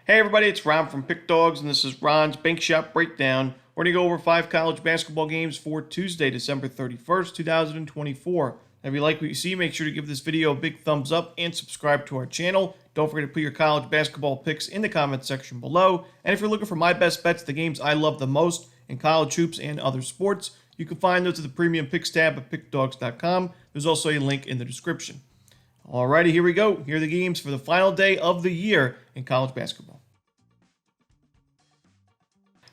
Hey everybody, it's Ron from Pick Dawgz, and this is Ron's Bank Shot Breakdown. We're going to go over 5 college basketball games for Tuesday, December 31st, 2024. If you like what you see, make sure to give this video a big thumbs up and subscribe to our channel. Don't forget to put your college basketball picks in the comments section below. And if you're looking for my best bets, the games I love the most in college hoops and other sports, you can find those at the Premium Picks tab at pickdawgz.com. There's also a link in the description. Alrighty, here we go. Here are the games for the final day of the year in college basketball.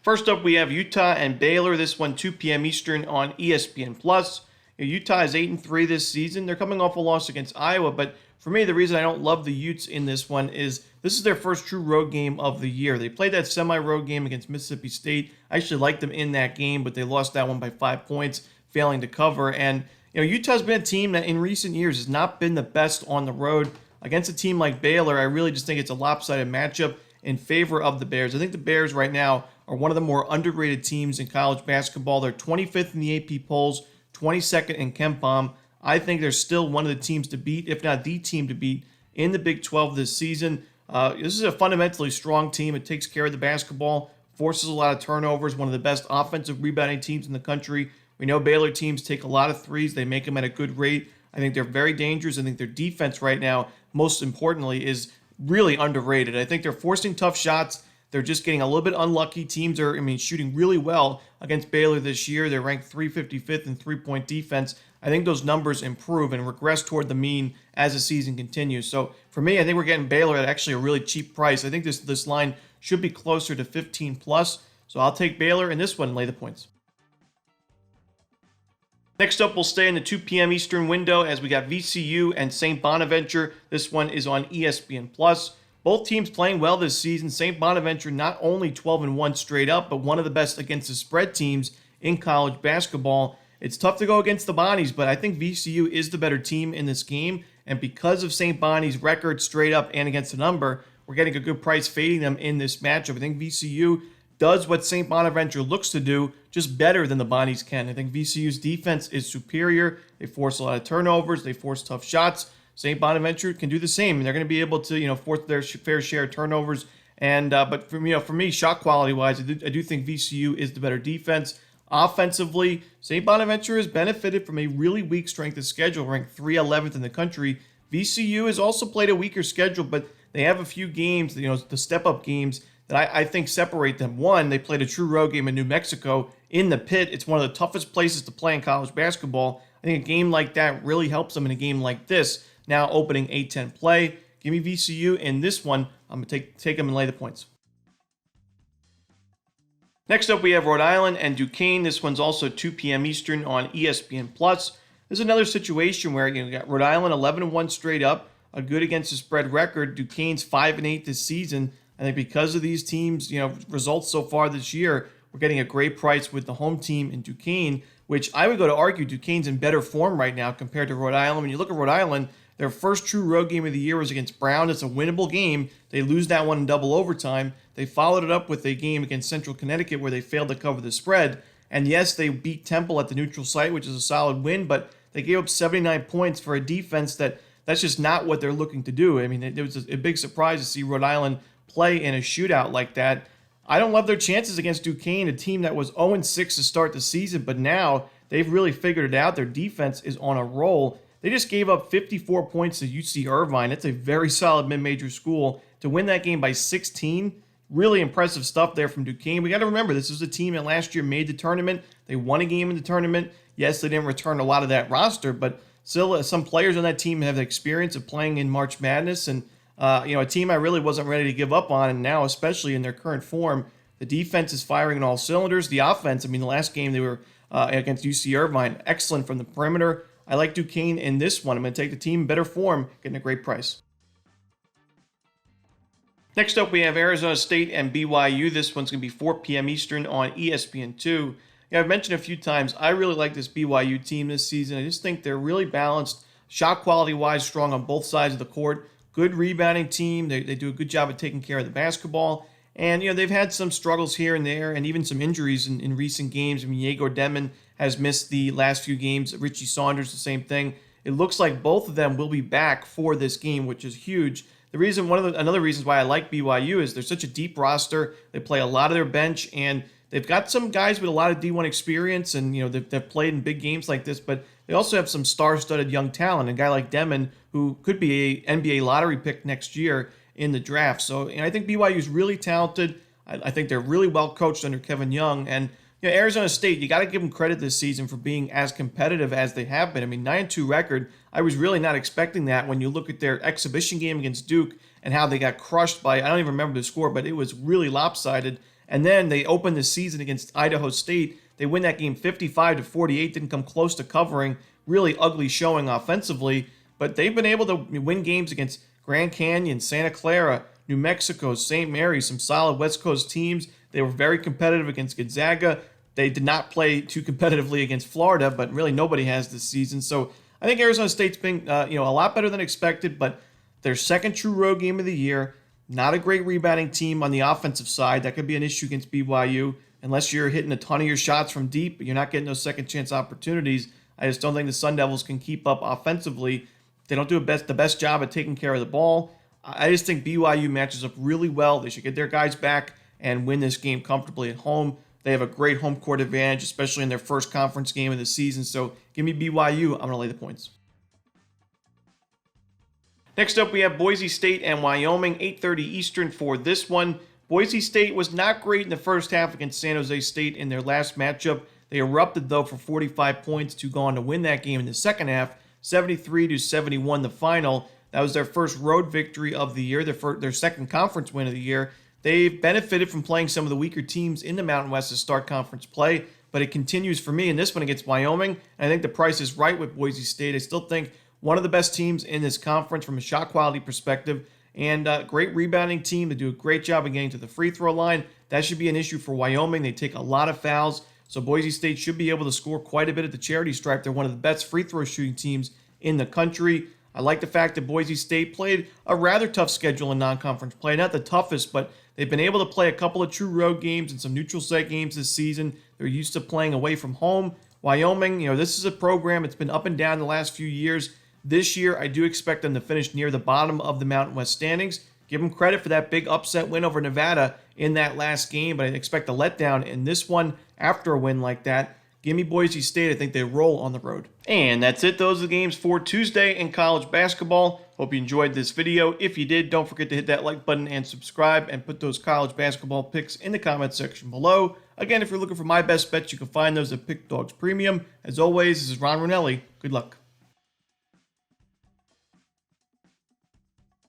First up, we have Utah and Baylor. This one 2 p.m. Eastern on ESPN+. Utah is 8-3 this season. They're coming off a loss against Iowa, but for me, the reason I don't love the Utes in this one is this is their first true road game of the year. They played that semi-road game against Mississippi State. I actually liked them in that game, but they lost that one by 5 points, failing to cover. And Utah's been a team that in recent years has not been the best on the road. Against a team like Baylor, I really just think it's a lopsided matchup in favor of the Bears. I think the Bears right now are one of the more underrated teams in college basketball. They're 25th in the AP polls, 22nd in KenPom. I think they're still one of the teams to beat, if not the team to beat, in the Big 12 this season. This is a fundamentally strong team. It takes care of the basketball, forces a lot of turnovers, one of the best offensive rebounding teams in the country. We know Baylor teams take a lot of threes. They make them at a good rate. I think they're very dangerous. I think their defense right now, most importantly, is really underrated. I think they're forcing tough shots. They're just getting a little bit unlucky. Teams are, shooting really well against Baylor this year. They're ranked 355th in three-point defense. I think those numbers improve and regress toward the mean as the season continues. So for me, I think we're getting Baylor at actually a really cheap price. I think this line should be closer to 15 plus. So I'll take Baylor in this one and lay the points. Next up, we'll stay in the 2 p.m. Eastern window as we got VCU and St Bonaventure. This one is on ESPN+. Both teams playing well this season. St Bonaventure not only 12-1 straight up, but one of the best against the spread teams in college basketball. It's tough to go against the Bonnies, but I think VCU is the better team in this game. And because of St. Bonnie's record straight up and against the number, we're getting a good price fading them in this matchup. I think VCU does what St. Bonaventure looks to do, just better than the Bonnies can. I think VCU's defense is superior. They force a lot of turnovers. They force tough shots. St. Bonaventure can do the same, and they're going to be able to, force their fair share of turnovers. And but for me, shot quality wise, I do think VCU is the better defense. Offensively, St. Bonaventure has benefited from a really weak strength of schedule, ranked 311th in the country. VCU has also played a weaker schedule, but they have a few games, the step-up games that I think separate them. One, they played a true road game in New Mexico in the Pit. It's one of the toughest places to play in college basketball. I think a game like that really helps them in a game like this. Now opening 8-10 play. Give me VCU in this one. I'm going to take them and lay the points. Next up, we have Rhode Island and Duquesne. This one's also 2 p.m. Eastern on ESPN+. This is another situation where you got Rhode Island 11-1 straight up, a good against the spread record. Duquesne's 5-8 this season. I think because of these teams, results so far this year, we're getting a great price with the home team in Duquesne, which I would go to argue Duquesne's in better form right now compared to Rhode Island. When you look at Rhode Island, their first true road game of the year was against Brown. It's a winnable game. They lose that one in double overtime. They followed it up with a game against Central Connecticut where they failed to cover the spread. And yes, they beat Temple at the neutral site, which is a solid win, but they gave up 79 points for a defense that's just not what they're looking to do. It was a big surprise to see Rhode Island play in a shootout like that. I don't love their chances against Duquesne, a team that was 0-6 to start the season, but now they've really figured it out. Their defense is on a roll. They just gave up 54 points to UC Irvine. It's a very solid mid-major school. To win that game by 16, really impressive stuff there from Duquesne. We got to remember, this was a team that last year made the tournament. They won a game in the tournament. Yes, they didn't return a lot of that roster, but still some players on that team have the experience of playing in March Madness. And, a team I really wasn't ready to give up on, and now especially in their current form, the defense is firing on all cylinders. The offense, the last game they were against UC Irvine, excellent from the perimeter. I like Duquesne in this one. I'm going to take the team in better form, getting a great price. Next up, we have Arizona State and BYU. This one's going to be 4 p.m. Eastern on ESPN2. I've mentioned a few times, I really like this BYU team this season. I just think they're really balanced, shot quality-wise, strong on both sides of the court. Good rebounding team. They do a good job of taking care of the basketball. And, they've had some struggles here and there and even some injuries in recent games. Yegor Demon has missed the last few games. Richie Saunders, the same thing. It looks like both of them will be back for this game, which is huge. Another reasons why I like BYU is they're such a deep roster. They play a lot of their bench, and they've got some guys with a lot of D1 experience, and they've played in big games like this. But they also have some star-studded young talent. A guy like Demon, who could be a NBA lottery pick next year in the draft. So, and I think BYU is really talented. I think they're really well coached under Kevin Young, and Arizona State, you got to give them credit this season for being as competitive as they have been. I mean, 9-2 record, I was really not expecting that when you look at their exhibition game against Duke and how they got crushed by, I don't even remember the score, but it was really lopsided. And then they opened the season against Idaho State. They win that game 55-48, didn't come close to covering. Really ugly showing offensively, but they've been able to win games against Grand Canyon, Santa Clara, New Mexico, St. Mary's, some solid West Coast teams. They were very competitive against Gonzaga. They did not play too competitively against Florida, but really nobody has this season. So I think Arizona State's been a lot better than expected, but their second true road game of the year. Not a great rebounding team on the offensive side. That could be an issue against BYU. Unless you're hitting a ton of your shots from deep, but you're not getting those second chance opportunities. I just don't think the Sun Devils can keep up offensively. They don't do the best job at taking care of the ball. I just think BYU matches up really well. They should get their guys back and win this game comfortably at home. They have a great home court advantage, especially in their first conference game of the season. So give me BYU. I'm going to lay the points. Next up, we have Boise State and Wyoming, 8:30 Eastern for this one. Boise State was not great in the first half against San Jose State in their last matchup. They erupted, though, for 45 points to go on to win that game in the second half, 73-71 the final. That was their first road victory of the year, their second conference win of the year. They've benefited from playing some of the weaker teams in the Mountain West to start conference play, but it continues for me in this one against Wyoming. And I think the price is right with Boise State. I still think one of the best teams in this conference from a shot quality perspective, and great rebounding team. They do a great job of getting to the free throw line. That should be an issue for Wyoming. They take a lot of fouls, so Boise State should be able to score quite a bit at the charity stripe. They're one of the best free throw shooting teams in the country. I like the fact that Boise State played a rather tough schedule in non-conference play. Not the toughest, but they've been able to play a couple of true road games and some neutral site games this season. They're used to playing away from home. Wyoming, this is a program. It's been up and down the last few years. This year, I do expect them to finish near the bottom of the Mountain West standings. Give them credit for that big upset win over Nevada in that last game, but I expect a letdown in this one after a win like that. Give me Boise State. I think they roll on the road. And that's it. Those are the games for Tuesday in college basketball. Hope you enjoyed this video. If you did, don't forget to hit that like button and subscribe, and put those college basketball picks in the comment section below. Again, if you're looking for my best bets, you can find those at Pick Dawgz Premium. As always, this is Ron Romanelli. Good luck.